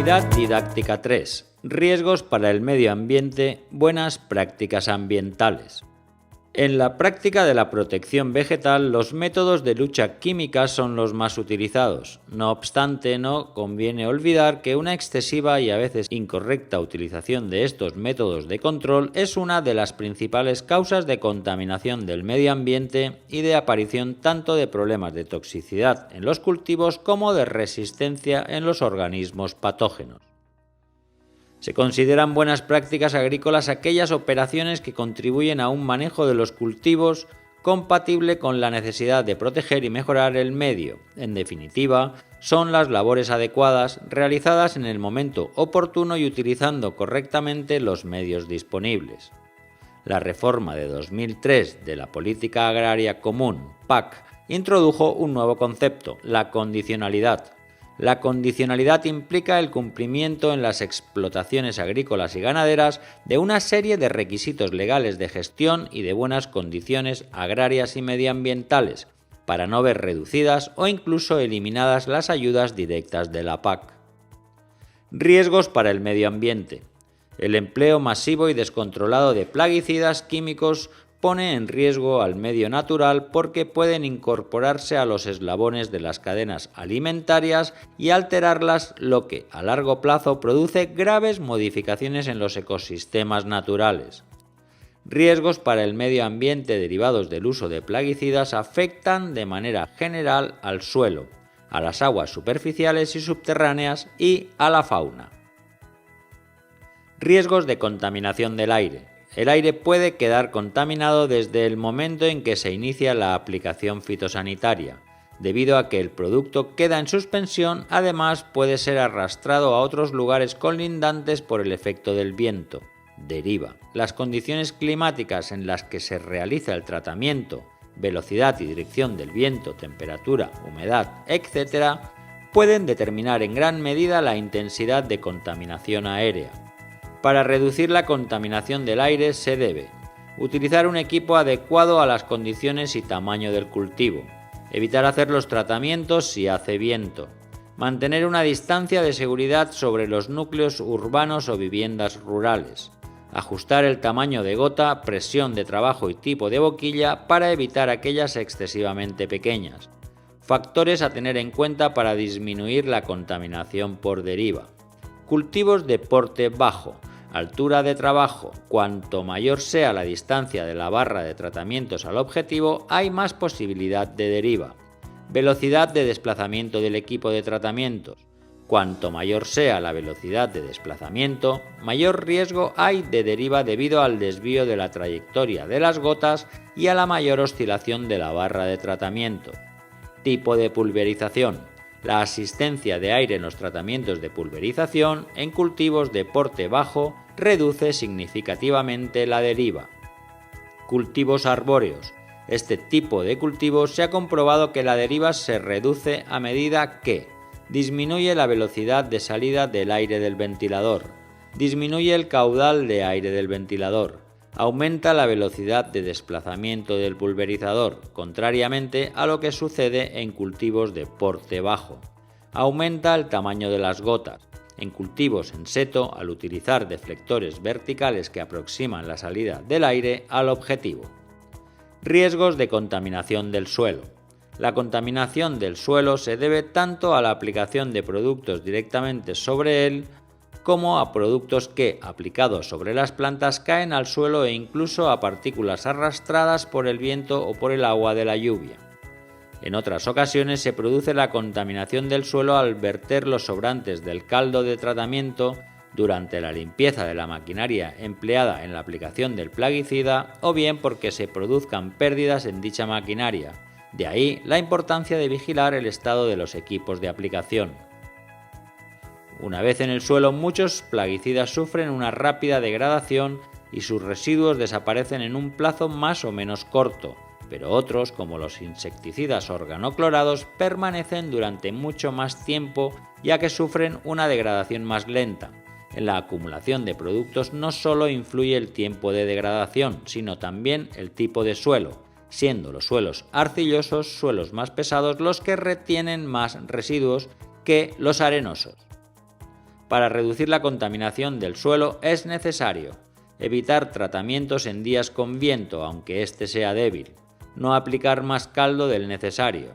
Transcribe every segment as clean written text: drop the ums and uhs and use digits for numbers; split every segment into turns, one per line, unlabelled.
Unidad didáctica 3. Riesgos para el medio ambiente, buenas prácticas ambientales. En la práctica de la protección vegetal, los métodos de lucha química son los más utilizados. No obstante, no conviene olvidar que una excesiva y a veces incorrecta utilización de estos métodos de control es una de las principales causas de contaminación del medio ambiente y de aparición tanto de problemas de toxicidad en los cultivos como de resistencia en los organismos patógenos. Se consideran buenas prácticas agrícolas aquellas operaciones que contribuyen a un manejo de los cultivos compatible con la necesidad de proteger y mejorar el medio. En definitiva, son las labores adecuadas realizadas en el momento oportuno y utilizando correctamente los medios disponibles. La reforma de 2003 de la Política Agraria Común, PAC, introdujo un nuevo concepto, la condicionalidad. La condicionalidad implica el cumplimiento en las explotaciones agrícolas y ganaderas de una serie de requisitos legales de gestión y de buenas condiciones agrarias y medioambientales, para no ver reducidas o incluso eliminadas las ayudas directas de la PAC. Riesgos para el medio ambiente. El empleo masivo y descontrolado de plaguicidas químicos pone en riesgo al medio natural porque pueden incorporarse a los eslabones de las cadenas alimentarias y alterarlas, lo que a largo plazo produce graves modificaciones en los ecosistemas naturales. Riesgos para el medio ambiente derivados del uso de plaguicidas afectan de manera general al suelo, a las aguas superficiales y subterráneas y a la fauna. Riesgos de contaminación del aire. El aire puede quedar contaminado desde el momento en que se inicia la aplicación fitosanitaria. Debido a que el producto queda en suspensión, además puede ser arrastrado a otros lugares colindantes por el efecto del viento. Deriva. Las condiciones climáticas en las que se realiza el tratamiento, velocidad y dirección del viento, temperatura, humedad, etc., pueden determinar en gran medida la intensidad de contaminación aérea. Para reducir la contaminación del aire se debe utilizar un equipo adecuado a las condiciones y tamaño del cultivo, evitar hacer los tratamientos si hace viento, mantener una distancia de seguridad sobre los núcleos urbanos o viviendas rurales, ajustar el tamaño de gota, presión de trabajo y tipo de boquilla para evitar aquellas excesivamente pequeñas. Factores a tener en cuenta para disminuir la contaminación por deriva. Cultivos de porte bajo. Altura de trabajo. Cuanto mayor sea la distancia de la barra de tratamientos al objetivo, hay más posibilidad de deriva. Velocidad de desplazamiento del equipo de tratamientos. Cuanto mayor sea la velocidad de desplazamiento, mayor riesgo hay de deriva debido al desvío de la trayectoria de las gotas y a la mayor oscilación de la barra de tratamiento. Tipo de pulverización. La asistencia de aire en los tratamientos de pulverización en cultivos de porte bajo reduce significativamente la deriva. Cultivos arbóreos. Este tipo de cultivos se ha comprobado que la deriva se reduce a medida que disminuye la velocidad de salida del aire del ventilador, disminuye el caudal de aire del ventilador, aumenta la velocidad de desplazamiento del pulverizador, contrariamente a lo que sucede en cultivos de porte bajo. Aumenta el tamaño de las gotas. En cultivos en seto, al utilizar deflectores verticales que aproximan la salida del aire al objetivo. Riesgos de contaminación del suelo. La contaminación del suelo se debe tanto a la aplicación de productos directamente sobre él, como a productos que, aplicados sobre las plantas, caen al suelo e incluso a partículas arrastradas por el viento o por el agua de la lluvia. En otras ocasiones se produce la contaminación del suelo al verter los sobrantes del caldo de tratamiento durante la limpieza de la maquinaria empleada en la aplicación del plaguicida o bien porque se produzcan pérdidas en dicha maquinaria. De ahí la importancia de vigilar el estado de los equipos de aplicación. Una vez en el suelo, muchos plaguicidas sufren una rápida degradación y sus residuos desaparecen en un plazo más o menos corto, pero otros, como los insecticidas organoclorados, permanecen durante mucho más tiempo ya que sufren una degradación más lenta. En la acumulación de productos no solo influye el tiempo de degradación, sino también el tipo de suelo, siendo los suelos arcillosos, suelos más pesados, los que retienen más residuos que los arenosos. Para reducir la contaminación del suelo es necesario evitar tratamientos en días con viento, aunque éste sea débil, no aplicar más caldo del necesario,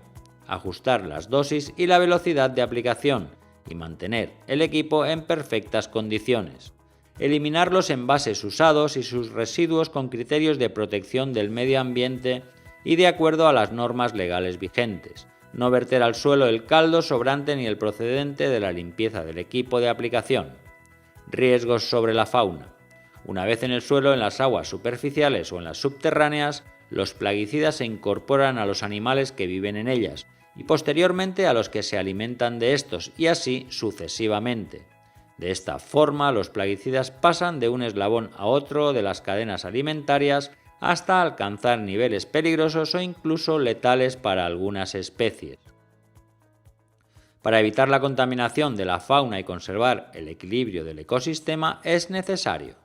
ajustar las dosis y la velocidad de aplicación y mantener el equipo en perfectas condiciones. Eliminar los envases usados y sus residuos con criterios de protección del medio ambiente y de acuerdo a las normas legales vigentes. No verter al suelo el caldo sobrante ni el procedente de la limpieza del equipo de aplicación. Riesgos sobre la fauna. Una vez en el suelo, en las aguas superficiales o en las subterráneas, los plaguicidas se incorporan a los animales que viven en ellas y posteriormente a los que se alimentan de estos, y así sucesivamente. De esta forma, los plaguicidas pasan de un eslabón a otro de las cadenas alimentarias hasta alcanzar niveles peligrosos o incluso letales para algunas especies. Para evitar la contaminación de la fauna y conservar el equilibrio del ecosistema es necesario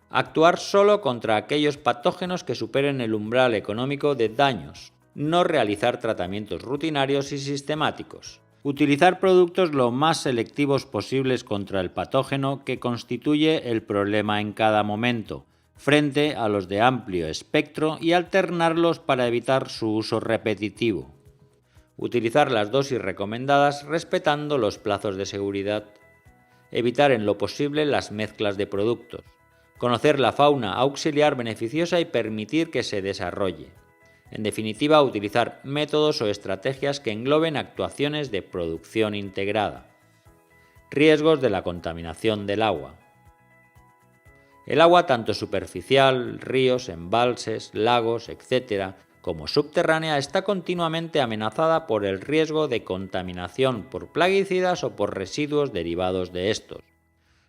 actuar solo contra aquellos patógenos que superen el umbral económico de daños, no realizar tratamientos rutinarios y sistemáticos, utilizar productos lo más selectivos posibles contra el patógeno que constituye el problema en cada momento, frente a los de amplio espectro y alternarlos para evitar su uso repetitivo. Utilizar las dosis recomendadas respetando los plazos de seguridad. Evitar en lo posible las mezclas de productos. Conocer la fauna auxiliar beneficiosa y permitir que se desarrolle. En definitiva, utilizar métodos o estrategias que engloben actuaciones de producción integrada. Riesgos de la contaminación del agua. El agua, tanto superficial, ríos, embalses, lagos, etc., como subterránea, está continuamente amenazada por el riesgo de contaminación por plaguicidas o por residuos derivados de estos.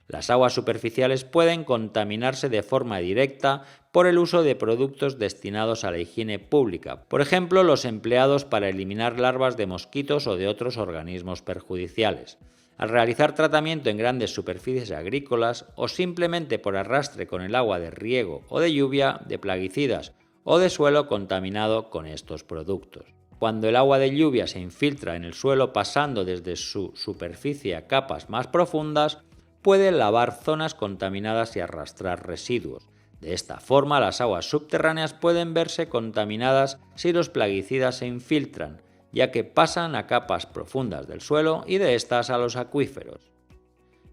Las aguas superficiales pueden contaminarse de forma directa por el uso de productos destinados a la higiene pública, por ejemplo, los empleados para eliminar larvas de mosquitos o de otros organismos perjudiciales, al realizar tratamiento en grandes superficies agrícolas o simplemente por arrastre con el agua de riego o de lluvia de plaguicidas o de suelo contaminado con estos productos. Cuando el agua de lluvia se infiltra en el suelo pasando desde su superficie a capas más profundas, puede lavar zonas contaminadas y arrastrar residuos. De esta forma, las aguas subterráneas pueden verse contaminadas si los plaguicidas se infiltran, ya que pasan a capas profundas del suelo y de estas a los acuíferos.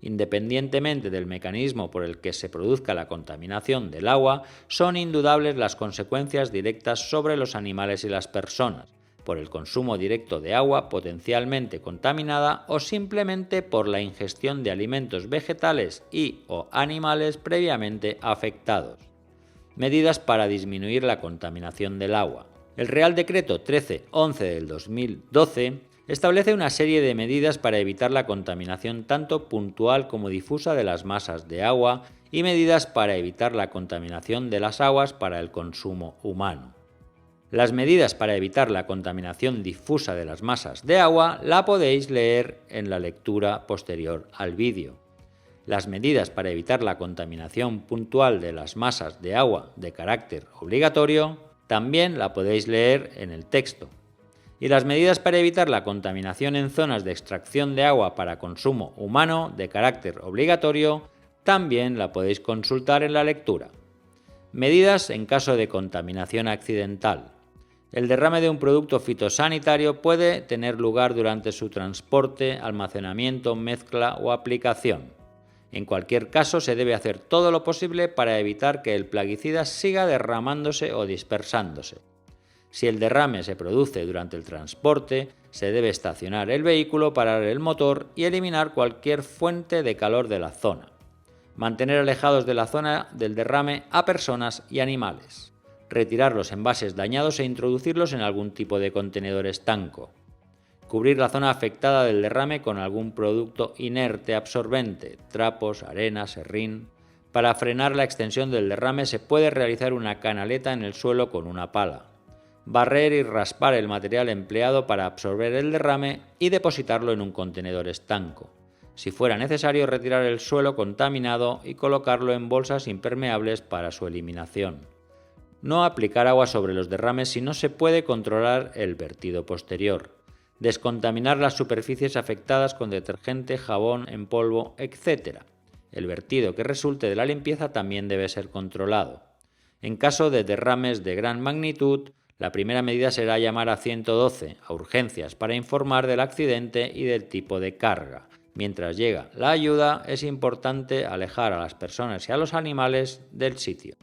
Independientemente del mecanismo por el que se produzca la contaminación del agua, son indudables las consecuencias directas sobre los animales y las personas, por el consumo directo de agua potencialmente contaminada o simplemente por la ingestión de alimentos vegetales y/o animales previamente afectados. Medidas para disminuir la contaminación del agua. El Real Decreto 1311 del 2012 establece una serie de medidas para evitar la contaminación tanto puntual como difusa de las masas de agua y medidas para evitar la contaminación de las aguas para el consumo humano. Las medidas para evitar la contaminación difusa de las masas de agua la podéis leer en la lectura posterior al vídeo. Las medidas para evitar la contaminación puntual de las masas de agua de carácter obligatorio también la podéis leer en el texto. Y las medidas para evitar la contaminación en zonas de extracción de agua para consumo humano de carácter obligatorio también la podéis consultar en la lectura. Medidas en caso de contaminación accidental. El derrame de un producto fitosanitario puede tener lugar durante su transporte, almacenamiento, mezcla o aplicación. En cualquier caso, se debe hacer todo lo posible para evitar que el plaguicida siga derramándose o dispersándose. Si el derrame se produce durante el transporte, se debe estacionar el vehículo, parar el motor y eliminar cualquier fuente de calor de la zona. Mantener alejados de la zona del derrame a personas y animales. Retirar los envases dañados e introducirlos en algún tipo de contenedor estanco. Cubrir la zona afectada del derrame con algún producto inerte absorbente, trapos, arena, serrín. Para frenar la extensión del derrame se puede realizar una canaleta en el suelo con una pala. Barrer y raspar el material empleado para absorber el derrame y depositarlo en un contenedor estanco. Si fuera necesario, retirar el suelo contaminado y colocarlo en bolsas impermeables para su eliminación. No aplicar agua sobre los derrames si no se puede controlar el vertido posterior. descontaminar las superficies afectadas con detergente, jabón en polvo, etc. El vertido que resulte de la limpieza también debe ser controlado. En caso de derrames de gran magnitud, la primera medida será llamar a 112, a urgencias, para informar del accidente y del tipo de carga. Mientras llega la ayuda, es importante alejar a las personas y a los animales del sitio.